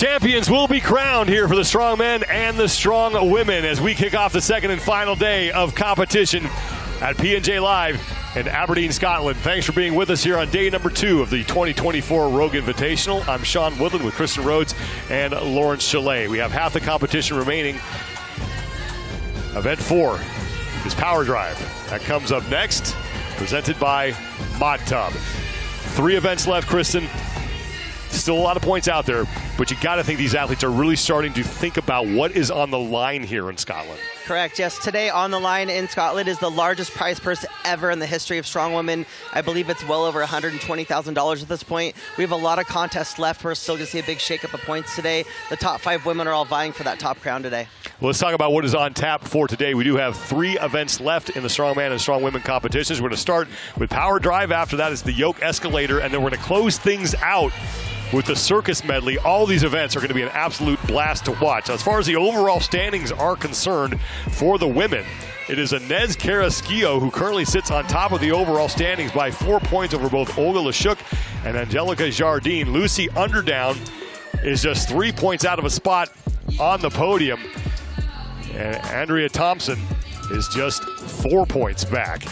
Champions will be crowned here for the strong men and the strong women as we kick off the second and final day of competition at P&J Live in Aberdeen, Scotland. Thanks for being with us here on day number 2 of the 2024 Rogue Invitational. I'm Sean Woodland with Kristen Rhodes and Lawrence Chalet. We have half the competition remaining. Event 4 is Power Drive. That comes up next, presented by Mod Tub. 3 events left, Kristen. Still a lot of points out there, but you got to think these athletes are really starting to think about what is on the line here in Scotland. Correct, yes. Today on the line in Scotland is the largest prize purse ever in the history of Strongwoman. I believe it's well over $120,000 at this point. We have a lot of contests left. We're still going to see a big shakeup of points today. The top 5 women are all vying for that top crown today. Well, let's talk about what is on tap for today. We do have 3 events left in the strongman and strongwomen competitions. We're going to start with Power Drive. After that is the yoke escalator, and then we're going to close things out with the circus medley. All these events are going to be an absolute blast to watch. As far as the overall standings are concerned for the women, it is Inez Carrasquillo who currently sits on top of the overall standings by 4 points over both Olga Lashuk and Angelica Jardine. Lucy Underdown is just 3 points out of a spot on the podium. And Andrea Thompson is just 4 points back.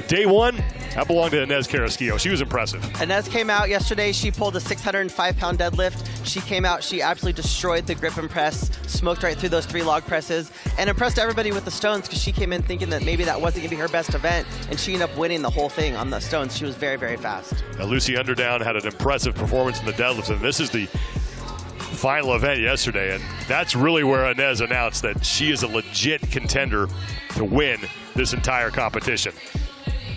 Day 1, that belonged to Inez Carrasquillo. She was impressive. Inez came out yesterday. She pulled a 605-pound deadlift. She came out. She absolutely destroyed the grip and press, smoked right through those 3 log presses, and impressed everybody with the stones because she came in thinking that maybe that wasn't going to be her best event, and she ended up winning the whole thing on the stones. She was very, very fast. Now, Lucy Underdown had an impressive performance in the deadlift, and this is the final event yesterday, and that's really where Inez announced that she is a legit contender to win this entire competition.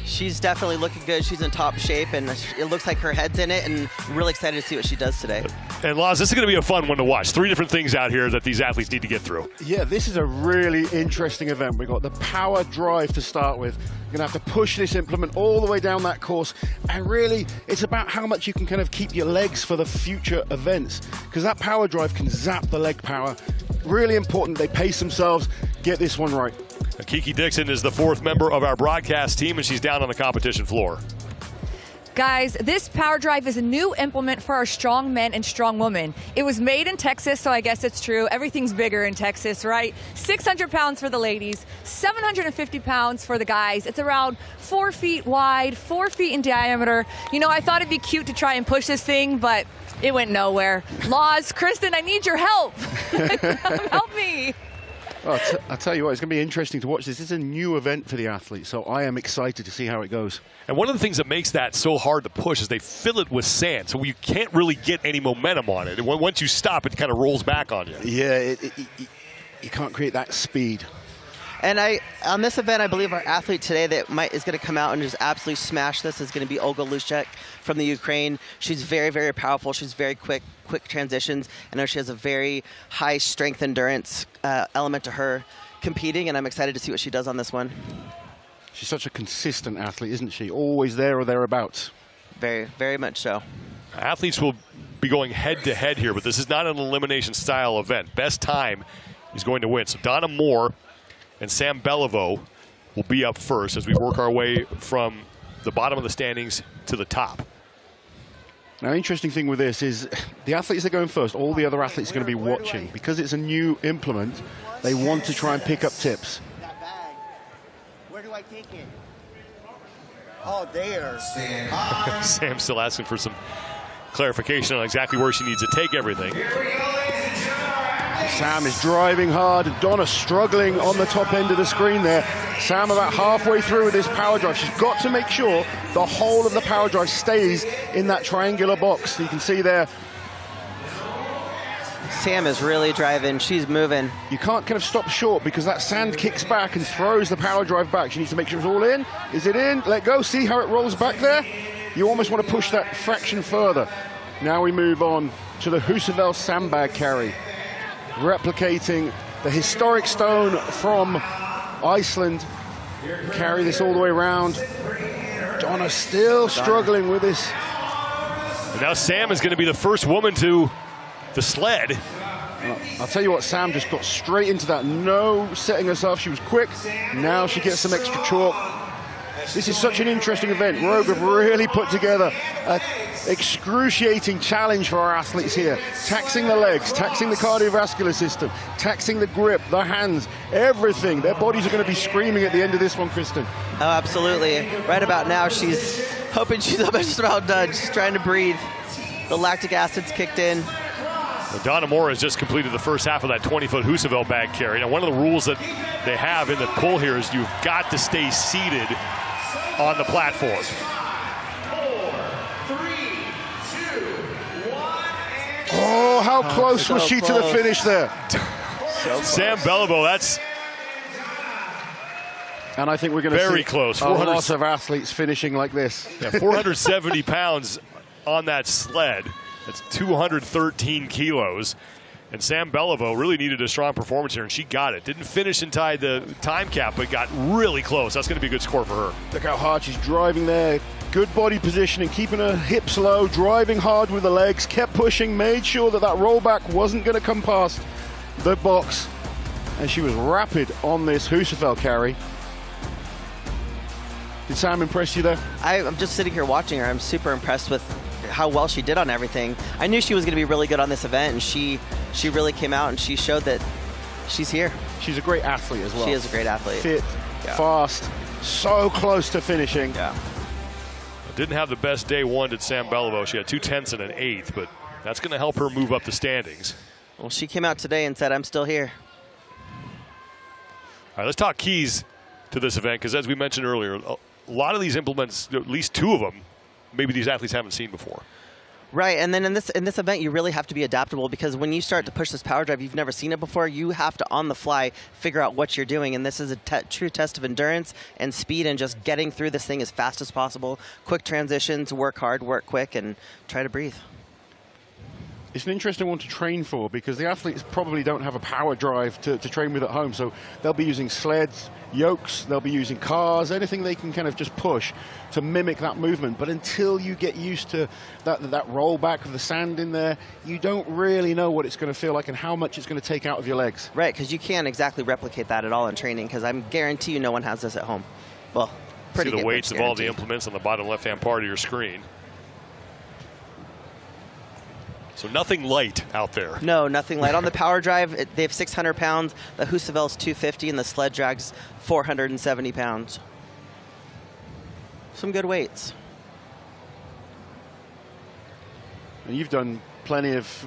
She's definitely looking good. She's in top shape, and it looks like her head's in it, and I'm really excited to see what she does today. And Laz, this is going to be a fun one to watch. 3 different things out here that these athletes need to get through. Yeah, this is a really interesting event. We've got the Power Drive to start with. You're going to have to push this implement all the way down that course, and really, it's about how much you can kind of keep your legs for the future events, because that Power Drive can zap the leg power. Really important. They pace themselves. Get this one right. Kiki Dixon is the 4th member of our broadcast team, and she's down on the competition floor. Guys, this Power Drive is a new implement for our strong men and strong women. It was made in Texas, so I guess it's true. Everything's bigger in Texas, right? 600 pounds for the ladies, 750 pounds for the guys. It's around 4 feet wide, 4 feet in diameter. You know, I thought it'd be cute to try and push this thing, but it went nowhere. Laws, Kristen, I need your help. Help me. Oh, I'll tell you what, it's going to be interesting to watch this. This is a new event for the athletes, so I am excited to see how it goes. And one of the things that makes that so hard to push is they fill it with sand, so you can't really get any momentum on it. And once you stop, it kind of rolls back on you. Yeah, you can't create that speed. And on this event, I believe our athlete today that is going to come out and just absolutely smash this is going to be Olga Lashuk from the Ukraine. She's very, very powerful. She's very quick transitions. I know she has a very high strength endurance element to her competing, and I'm excited to see what she does on this one. She's such a consistent athlete, isn't she? Always there or thereabouts. Very, very much so. Athletes will be going head-to-head here, but this is not an elimination-style event. Best time is going to win. So Donna Moore and Sam Beliveau will be up first as we work our way from the bottom of the standings to the top. Now, interesting thing with this is the athletes that are going first, all the other athletes are going to be watching. Because it's a new implement, they want to try and pick up tips. That bag, where do I take it? Oh, there. Sam's still asking for some clarification on exactly where she needs to take everything. Sam is driving hard, and Donna struggling on the top end of the screen there. Sam about halfway through with this Power Drive. She's got to make sure the whole of the Power Drive stays in that triangular box. You can see there. Sam is really driving. She's moving. You can't kind of stop short because that sand kicks back and throws the Power Drive back. She needs to make sure it's all in. Is it in? Let go. See how it rolls back there? You almost want to push that fraction further. Now we move on to the Husavell sandbag carry, replicating the historic stone from Iceland. Carry this all the way around. Donna still struggling with this. And now Sam is going to be the first woman to the sled. I'll tell you what, Sam just got straight into that. No setting herself. She was quick. Now she gets some extra chalk. This is such an interesting event. Rogue have really put together an excruciating challenge for our athletes here. Taxing the legs, taxing the cardiovascular system, taxing the grip, the hands, everything. Their bodies are going to be screaming at the end of this one, Kristen. Oh, absolutely. Right about now, she's hoping she's just about done. She's trying to breathe. The lactic acid's kicked in. Well, Donna Moore has just completed the first half of that 20-foot Husaville bag carry. Now, one of the rules that they have in the pull here is you've got to stay seated on the platform. 4, 3, 2, 1, and Oh, how close so was she to the close. finish there? Sam Beliveau, that's And I think we're going to see very close. a lot of athletes finishing like this. Yeah, 470 pounds on that sled. That's 213 kilos. And Sam Beliveau really needed a strong performance here, and she got it. Didn't finish inside the time cap, but got really close. That's going to be a good score for her. Look how hard she's driving there. Good body positioning, keeping her hips low, driving hard with the legs, kept pushing, made sure that that rollback wasn't going to come past the box. And she was rapid on this Husaville carry. Did Sam impress you there? I'm just sitting here watching her. I'm super impressed with how well she did on everything. I knew she was going to be really good on this event, and she really came out and she showed that she's here. She's a great athlete as well. She is a great athlete. Fit, fast, so close to finishing. Yeah. Didn't have the best day one, did Sam Beliveau. She had 2 tenths and an eighth, but that's going to help her move up the standings. Well, she came out today and said, I'm still here. All right, let's talk keys to this event, because as we mentioned earlier, a lot of these implements, at least 2 of them, maybe these athletes haven't seen before. Right, and then in this event, you really have to be adaptable, because when you start to push this power drive, you've never seen it before. You have to, on the fly, figure out what you're doing, and this is a true test of endurance and speed and just getting through this thing as fast as possible. Quick transitions, work hard, work quick, and try to breathe. It's an interesting one to train for, because the athletes probably don't have a power drive to train with at home. So they'll be using sleds, yokes, they'll be using cars, anything they can kind of just push to mimic that movement. But until you get used to that rollback of the sand in there, you don't really know what it's going to feel like and how much it's going to take out of your legs. Right, because you can't exactly replicate that at all in training, because I guarantee you no one has this at home. Well, pretty See the good weights much of all the guaranteed. implements on the bottom left-hand part of your screen. So nothing light out there. No, nothing light. On the power drive, they have 600 pounds. The Husaville's 250, and the sled drag's 470 pounds. Some good weights. And you've done plenty of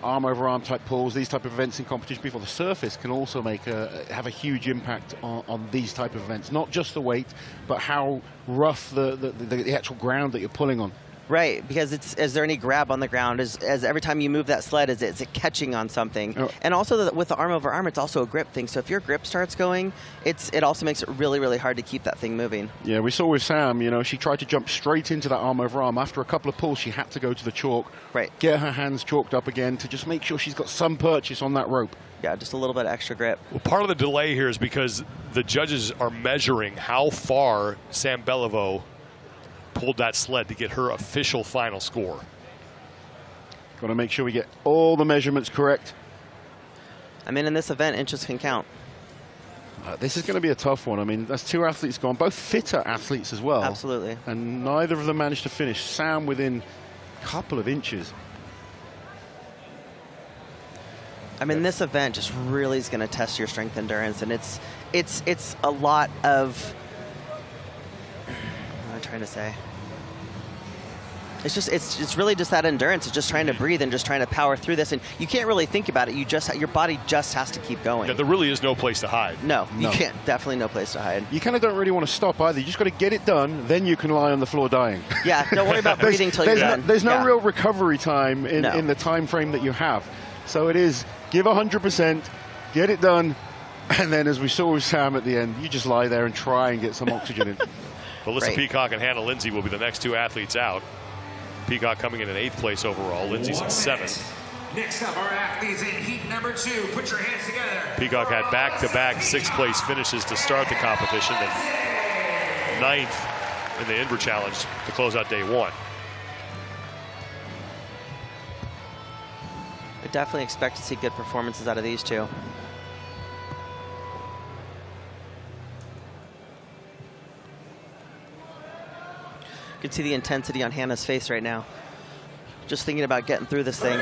arm over arm type pulls, these type of events in competition before. The surface can also have a huge impact on these type of events. Not just the weight, but how rough the actual ground that you're pulling on. Right, because is there any grab on the ground? As every time you move that sled, is it catching on something? Oh. And also with the arm over arm, it's also a grip thing. So if your grip starts going, it also makes it really, really hard to keep that thing moving. Yeah, we saw with Sam, she tried to jump straight into that arm over arm. After a couple of pulls, she had to go to the chalk, Right. get her hands chalked up again to just make sure she's got some purchase on that rope. Yeah, just a little bit extra grip. Well, part of the delay here is because the judges are measuring how far Sam Beliveau pulled that sled to get her official final score. Got to make sure we get all the measurements correct. I mean, in this event, inches can count. This is going to be a tough one. I mean, that's 2 athletes gone, both fitter athletes as well. Absolutely. And neither of them managed to finish. Sam within a couple of inches. I mean, this event just really is going to test your strength endurance, and it's a lot of. What am I trying to say? It's really just that endurance. It's just trying to breathe and just trying to power through this, and you can't really think about it. Your body just has to keep going. Yeah, there really is no place to hide. No, you No. can't. Definitely no place to hide. You kind of don't really want to stop either. You just got to get it done, then you can lie on the floor dying. Yeah, don't worry about breathing till you're done. There's no Yeah. real recovery time in No. the time frame that you have. So it is give 100%, get it done, and then as we saw with Sam at the end, you just lie there and try and get some oxygen in. Melissa Right. Peacock and Hannah Lindsay will be the next 2 athletes out. Peacock coming in 8th place overall. Lindsay's in 7th. Next up, our athletes in heat number 2. Put your hands together. Peacock had back-to-back 6th place finishes to start the competition, and 9th in the Inver Challenge to close out day 1. I definitely expect to see good performances out of these 2. You can see the intensity on Hannah's face right now. Just thinking about getting through this thing.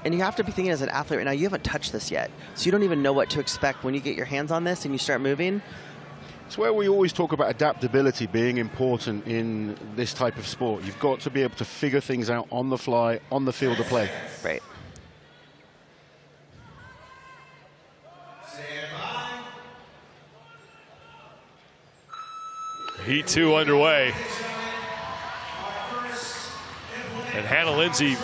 And you have to be thinking as an athlete right now, you haven't touched this yet. So you don't even know what to expect when you get your hands on this and you start moving. It's where we always talk about adaptability being important in this type of sport. You've got to be able to figure things out on the fly, on the field of play. Right. Heat 2 underway. And Hannah Lindsay.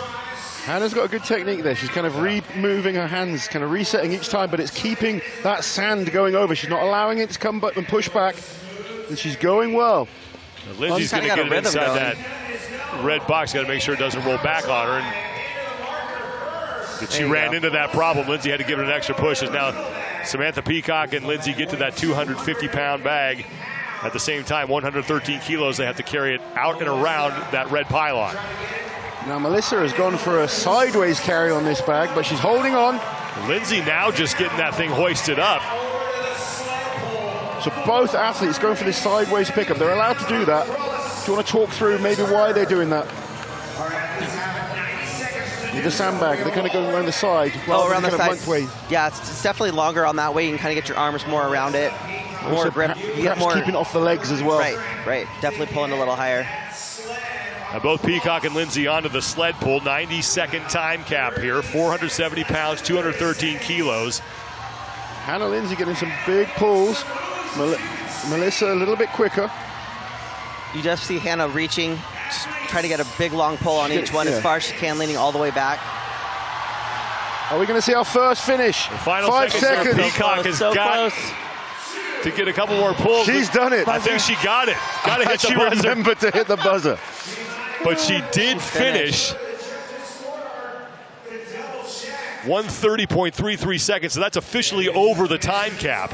Hannah's got a good technique there. She's kind of moving her hands, kind of resetting each time, but it's keeping that sand going over. She's not allowing it to come back and push back. And she's going well. Now Lindsay's going to get it inside that red box. Got to make sure it doesn't roll back on her. And she ran into that problem. Lindsay had to give it an extra push. As now Samantha Peacock and Lindsay get to that 250-pound bag. At the same time, 113 kilos, they have to carry it out and around that red pylon. Now Melissa has gone for a sideways carry on this bag, but she's holding on. Lindsay now just getting that thing hoisted up. So both athletes going for this sideways pickup. They're allowed to do that. Do you want to talk through maybe why they're doing that? With the sandbag, they're kind of going around the side. Around the side. Yeah, it's definitely longer on that way. You can kind of get your arms more around it. More grip. You get more keeping off the legs as well. Right. Definitely pulling a little higher. Now both Peacock and Lindsay onto the sled pull. 90-second time cap here. 470 pounds, 213 kilos. Hannah Lindsay getting some big pulls. Melissa a little bit quicker. You just see Hannah reaching, just try to get a big long pull on each one as far as she can, leaning all the way back. Are we going to see our first finish? The final 5 seconds. Peacock has got to get a couple more pulls. She's done it. I think she got it. Got to hit the buzzer. She remembered to hit the buzzer. But she did finish 1:30.33 seconds, so that's officially over the time cap.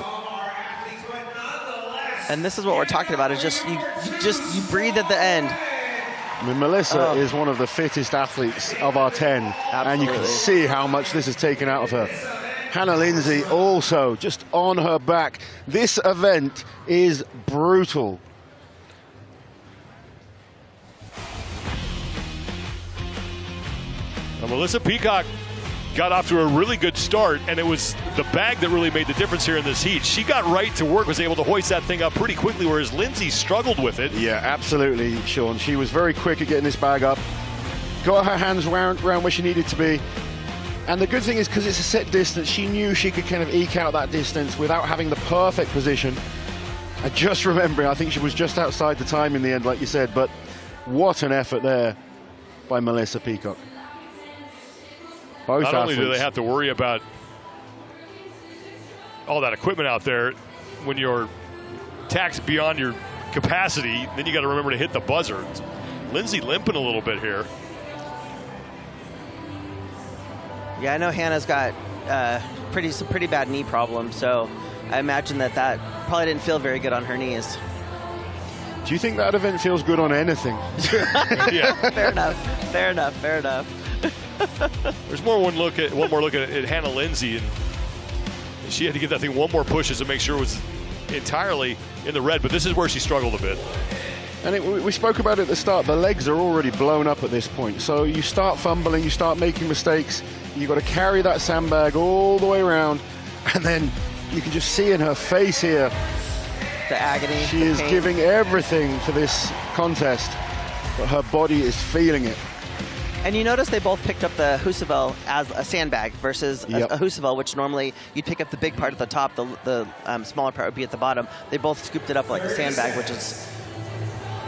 And this is what we're talking about, is just you breathe at the end. I mean, Melissa is one of the fittest athletes of our 10. Absolutely. And you can see how much this has taken out of her. Hannah Lindsay also just on her back. This event is brutal. Now, Melissa Peacock got off to a really good start, and it was the bag that really made the difference here in this heat. She got right to work, was able to hoist that thing up pretty quickly, whereas Lindsay struggled with it. Yeah, absolutely, Sean. She was very quick at getting this bag up. Got her hands around where she needed to be. And the good thing is, because it's a set distance, she knew she could kind of eke out that distance without having the perfect position. And just remembering, I think she was just outside the time in the end, like you said, but what an effort there by Melissa Peacock. Both Not only athletes. do they have to worry about all that equipment out there, when you're taxed beyond your capacity, then you got to remember to hit the buzzer. Lindsay limping a little bit here. Yeah, I know Hannah's got some pretty bad knee problems, so I imagine that probably didn't feel very good on her knees. Do you think that event feels good on anything? Yeah. Fair enough. There's one more look at Hannah Lindsay, and she had to get that thing one more push just to make sure it was entirely in the red, but this is where she struggled a bit. And we spoke about it at the start. The legs are already blown up at this point, so you start fumbling, you start making mistakes. You've got to carry that sandbag all the way around, and then you can just see in her face here the agony. She is giving everything for this contest, but her body is feeling it. And you notice they both picked up the Husavell as a sandbag versus a Husavell, which normally you'd pick up the big part at the top, the smaller part would be at the bottom. They both scooped it up like a sandbag, which is...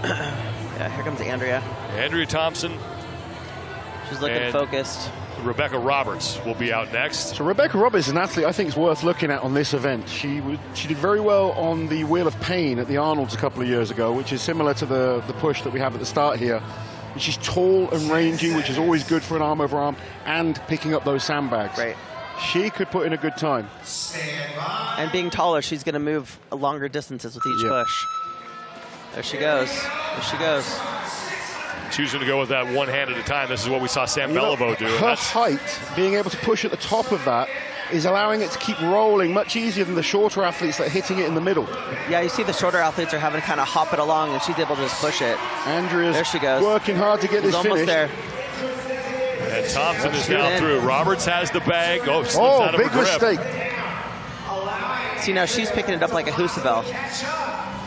Yeah, here comes Andrea. Andrea Thompson. She's looking focused. Rebecca Roberts will be out next. So Rebecca Roberts is an athlete I think is worth looking at on this event. She did very well on the Wheel of Pain at the Arnold's a couple of years ago, which is similar to the push that we have at the start here. And she's tall and rangy, which is always good for an arm over arm, and picking up those sandbags. Right. She could put in a good time. And being taller, she's going to move longer distances with each push. There she goes. There she goes. Choosing to go with that one hand at a time. This is what we saw Sam Beliveau do. Her height, being able to push at the top of that, is allowing it to keep rolling much easier than the shorter athletes that are hitting it in the middle. Yeah, you see the shorter athletes are having to kind of hop it along, and she's able to just push it. Andrea's there she goes. Working hard to get She's this almost finished. there. And Thompson is now through. Roberts has the bag. Oh, slips out of big her grip. mistake. See, now she's picking it up like a Husabel,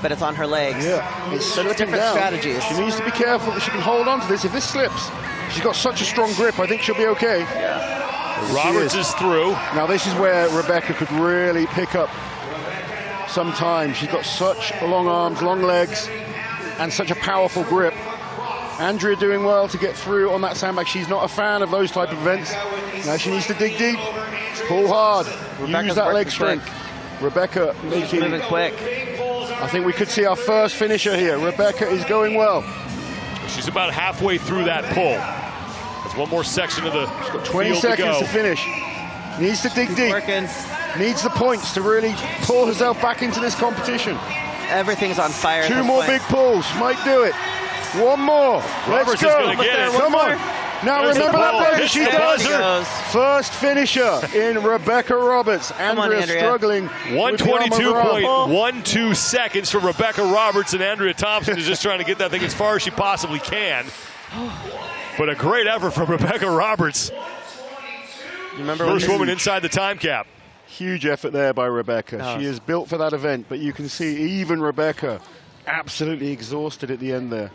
but it's on her legs. Yeah, it's so slipping different down. strategies. She needs to be careful that she can hold on to this. If this slips, she's got such a strong grip. I think she'll be okay. Yeah. Roberts is through. Now this is where Rebecca could really pick up some time. She's got such long arms, long legs, and such a powerful grip. Andrea doing well to get through on that sandbag. She's not a fan of those type of events. Now she needs to dig deep, pull hard, use that leg strength. Rebecca making, moving quick. I think we could see our first finisher here. Rebecca is going well. She's about halfway through that pull. There's one more section of the She's got 20 field seconds to to finish. Needs to dig deep. Working. Needs the points to really pull herself back into this competition. Everything's on fire. Two more big pulls. Might do it. One more. Roberts Let's go. is gonna get it. Come on. Now There's remember the that ball. buzzer. Hits She the does. buzzer. First finisher in Rebecca Roberts. Andrea struggling. 122.12 seconds for Rebecca Roberts, and Andrea Thompson is just trying to get that thing as far as she possibly can. But a great effort from Rebecca Roberts. Remember First woman inside the time cap. Huge effort there by Rebecca. Oh. She is built for that event, but you can see even Rebecca absolutely exhausted at the end there.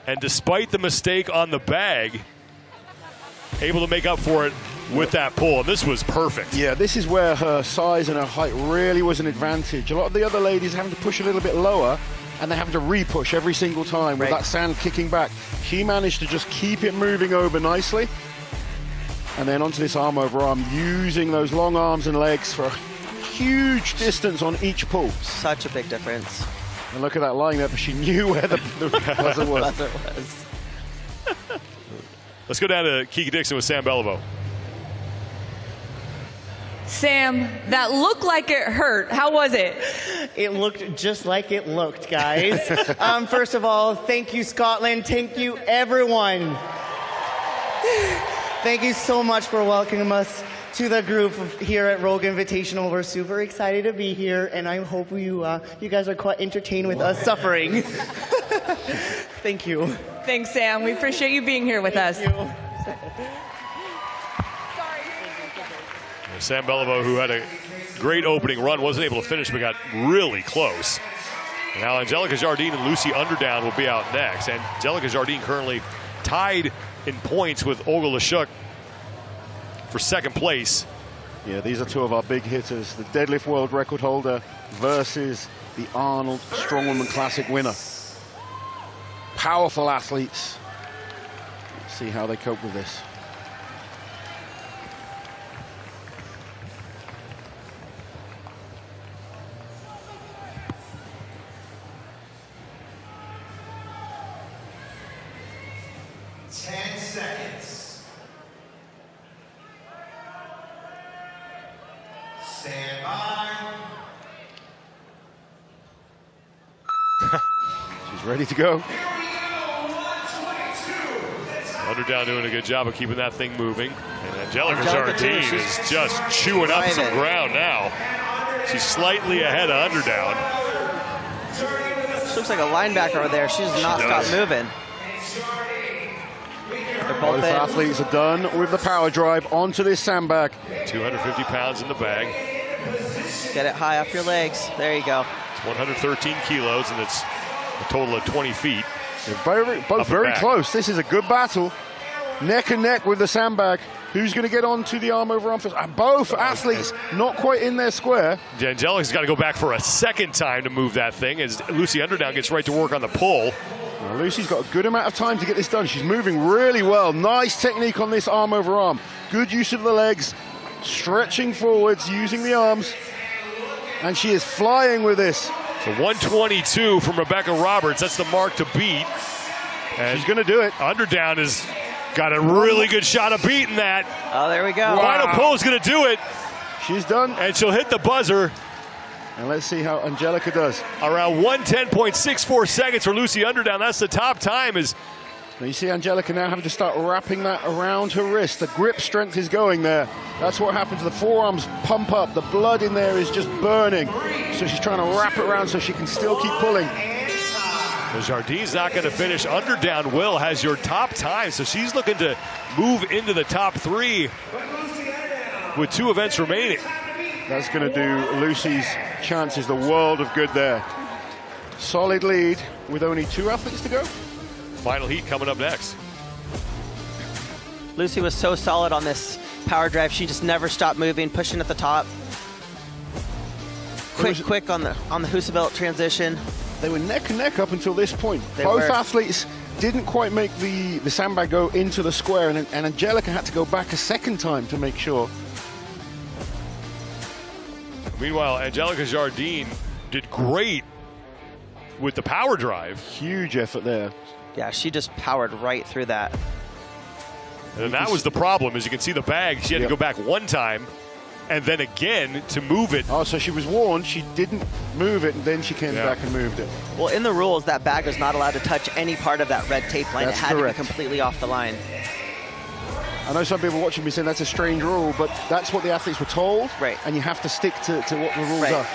And despite the mistake on the bag, able to make up for it with that pull. And this was perfect. Yeah, this is where her size and her height really was an advantage. A lot of the other ladies are having to push a little bit lower, and they're having to re-push every single time with that sand kicking back. She managed to just keep it moving over nicely. And then onto this arm over arm, using those long arms and legs for a huge distance on each pull. Such a big difference. And look at that line up. She knew where the buzzer was. Let's go down to Kiki Dixon with Sam Beliveau. Sam, that looked like it hurt. How was it? It looked just like it looked, guys. First of all, thank you, Scotland. Thank you, everyone. Thank you so much for welcoming us to the group here at Rogue Invitational. We're super excited to be here, and I hope you guys are quite entertained with us suffering. Thank you. Thanks, Sam. We appreciate you being here with us. Thank you. Sam Beliveau, who had a great opening run, wasn't able to finish, but got really close. And now Angelica Jardine and Lucy Underdown will be out next. And Angelica Jardine currently tied in points with Olga Lashuk for second place. Yeah, these are two of our big hitters. The deadlift world record holder versus the Arnold Strongwoman Classic winner. Powerful athletes. Let's see how they cope with this. Stand by. She's ready to go. Underdown doing a good job of keeping that thing moving. And Angelica Jardine too, is just chewing up some ground now. She's slightly ahead of Underdown. She looks like a linebacker over there. She does not stop moving. They're both Both athletes are done with the power drive onto this sandbag. 250 pounds in the bag. Get it high off your legs. There you go. It's 113 kilos, and it's a total of 20 feet. They're both very back. close. This is a good battle. Neck and neck with the sandbag. Who's going to get onto the arm over arm first? Both athletes not quite in their square. Angelica's got to go back for a second time to move that thing as Lucy Underdown gets right to work on the pull. Now, Lucy's got a good amount of time to get this done. She's moving really well. Nice technique on this arm over arm. Good use of the legs. Stretching forwards, using the arms. And she is flying with this. So 122 from Rebecca Roberts. That's the mark to beat. And she's going to do it. Underdown has got a really good shot of beating that. Oh, there we go. Final pull is going to do it. She's done. And she'll hit the buzzer. And let's see how Angelica does. Around 110.64 seconds for Lucy Underdown. That's the top time as Now you see Angelica now having to start wrapping that around her wrist. The grip strength is going there. That's what happens. The forearms pump up. The blood in there is just burning. So she's trying to wrap it around so she can still keep pulling. Well, Jardine's not going to finish. Underdown Will has your top time, so she's looking to move into the top 3 with 2 events remaining. That's going to do Lucy's chances the world of good there. Solid lead with only 2 athletes to go. Final heat coming up next. Lucy was so solid on this power drive. She just never stopped moving, pushing at the top. Quick on the Husabelt transition. They were neck and neck up until this point. They Both were. athletes didn't quite make the sandbag go into the square, and Angelica had to go back a second time to make sure. Meanwhile, Angelica Jardine did great with the power drive. Huge effort there. Yeah, she just powered right through that. And that was the problem. As you can see the bag, she had to go back 1 time and then again to move it. Oh, so she was warned, she didn't move it, and then she came back and moved it. Well, in the rules, that bag was not allowed to touch any part of that red tape line. That's it had correct. to be completely off the line. I know some people watching me saying that's a strange rule, but that's what the athletes were told. Right. And you have to stick to what the rules Right. are.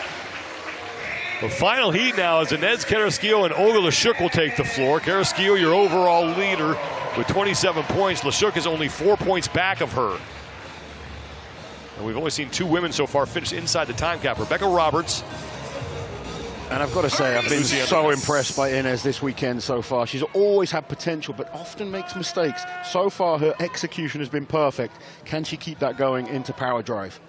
The final heat now is Inez Carrasquillo and Olga Lashuk will take the floor. Carrasquillo, your overall leader with 27 points. Lashuk is only 4 points back of her. And we've only seen 2 women so far finish inside the time cap. Rebecca Roberts. And I've got to say, I've been Lucy so Underwood. impressed by Inez this weekend so far. She's always had potential, but often makes mistakes. So far, her execution has been perfect. Can she keep that going into power drive?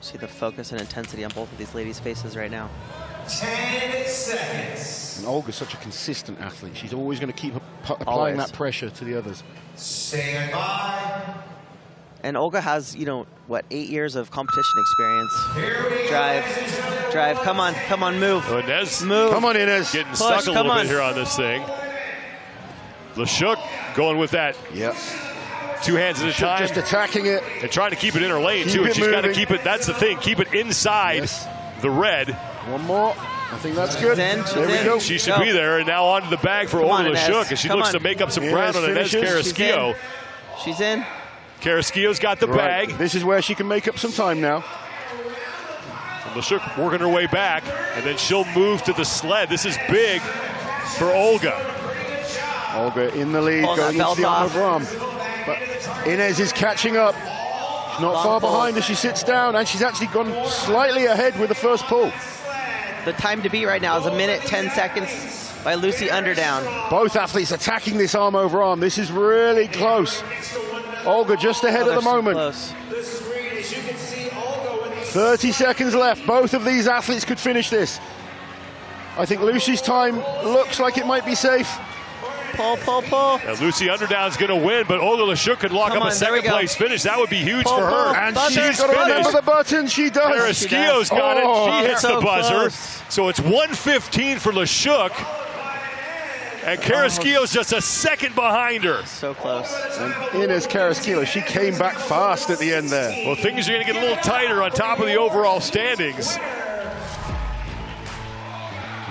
See the focus and intensity on both of these ladies' faces right now. 10 seconds. And Olga's such a consistent athlete. She's always going to keep applying Always. that pressure to the others. Stand by. And Olga has, 8 years of competition experience. Here we Drive, come on, move. Inez Move. Come on, Inez. getting Push, stuck a come little on. bit here on this thing. Lashuk going with that Yep. 2 hands at a time. Just attacking it. And trying to keep it in her lane, Keep too. it And she's got to moving. keep it, that's the thing, keep it inside Yes. the red. One more. I think that's good. She's in, she's There we in. go. She should Go. be there. And now onto the bag for Come on, Olga Inez. Lashuk as she Come looks on. to make up some Inez ground on Inez finishes. Carrasquillo. She's in. Carrasquillo's got the Right. bag. This is where she can make up some time now. Lashuk working her way back, and then she'll move to the sled. This is big for Olga. Olga in the lead, Pull that going into belt the arm off. over arm. But Inez is catching up. She's not Long far pull. behind as she sits down, and she's actually gone slightly ahead with the first pull. The time to beat right now is 1 minute 10 seconds by Lucy Underdown. Both athletes attacking this arm over arm. This is really close. Olga just ahead at They're the so moment. close. 30 seconds left. Both of these athletes could finish this. I think Lucy's time looks like it might be safe. Pull. Now Lucy Underdown's going to win, but Olga Lashuk could lock Come up on, a there we second go. place finish. That would be huge Pull, for her. pull. And Buzzer. she's got to remember finished. the button. She does. Carrasquillo's got Oh, it. She hits so the buzzer. close. So it's 1:15 for Lashuk. And Carrasquillo's just a second behind her. So close. And Inez Carrasquillo, she came back fast at the end there. Well, things are going to get a little tighter on top of the overall standings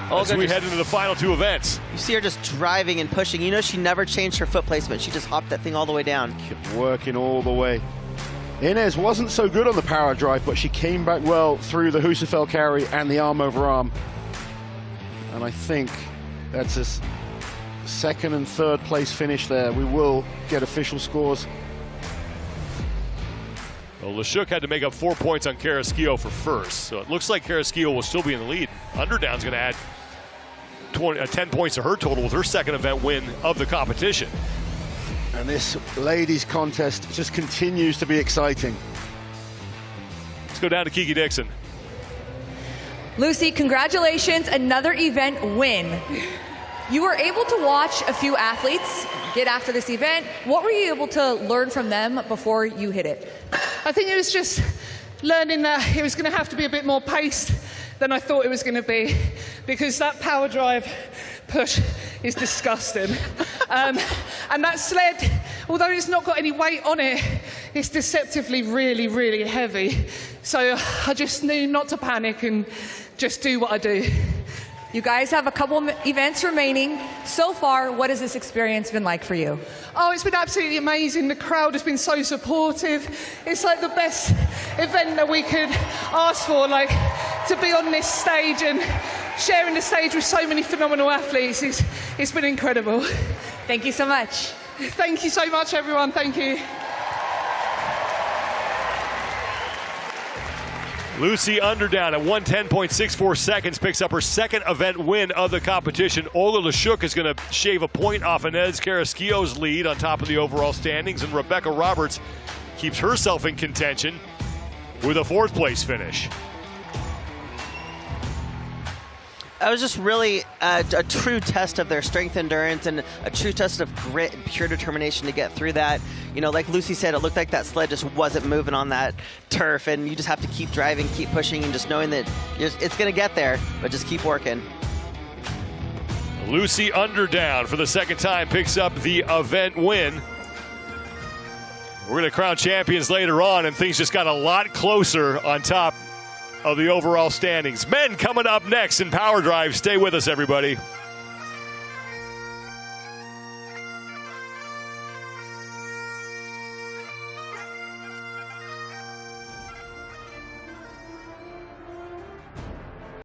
as Olga we just- head into the final 2 events. You see her just driving and pushing. She never changed her foot placement. She just hopped that thing all the way down. Kept working all the way. Inez wasn't so good on the power drive, but she came back well through the Husafel carry and the arm over arm. And I think that's a second and third place finish there. We will get official scores. Well, Lashuk had to make up 4 points on Carrasquillo for first, so it looks like Carrasquillo will still be in the lead. Underdown's going to add 10 points to her total with her second event win of the competition. And this ladies contest just continues to be exciting. Let's go down to Kiki Dixon. Lucy, congratulations, another event win. You were able to watch a few athletes get after this event. What were you able to learn from them before you hit it? I think it was just learning that it was going to have to be a bit more paced than I thought it was going to be, because that power drive push is disgusting. And that sled, although it's not got any weight on it, it's deceptively really, really heavy. So I just knew not to panic and just do what I do. You guys have a couple events remaining. So far, what has this experience been like for you? Oh, it's been absolutely amazing. The crowd has been so supportive. It's like the best event that we could ask for, like to be on this stage and sharing the stage with so many phenomenal athletes. It's been incredible. Thank you so much. Thank you so much, everyone. Thank you. Lucy Underdown at 110.64 seconds picks up her second event win of the competition. Olga Lashuk is going to shave a point off Inez Carrasquillo's lead on top of the overall standings, and Rebecca Roberts keeps herself in contention with a fourth place finish. That was just really a true test of their strength, endurance, and a true test of grit and pure determination to get through that. You know, like Lucy said, it looked like that sled just wasn't moving on that turf, and you just have to keep driving, keep pushing, and just knowing that it's going to get there, but just keep working. Lucy Underdown, for the second time, picks up the event win. We're going to crown champions later on, and things just got a lot closer on top of the overall standings. Men coming up next in Power Drive. Stay with us, everybody.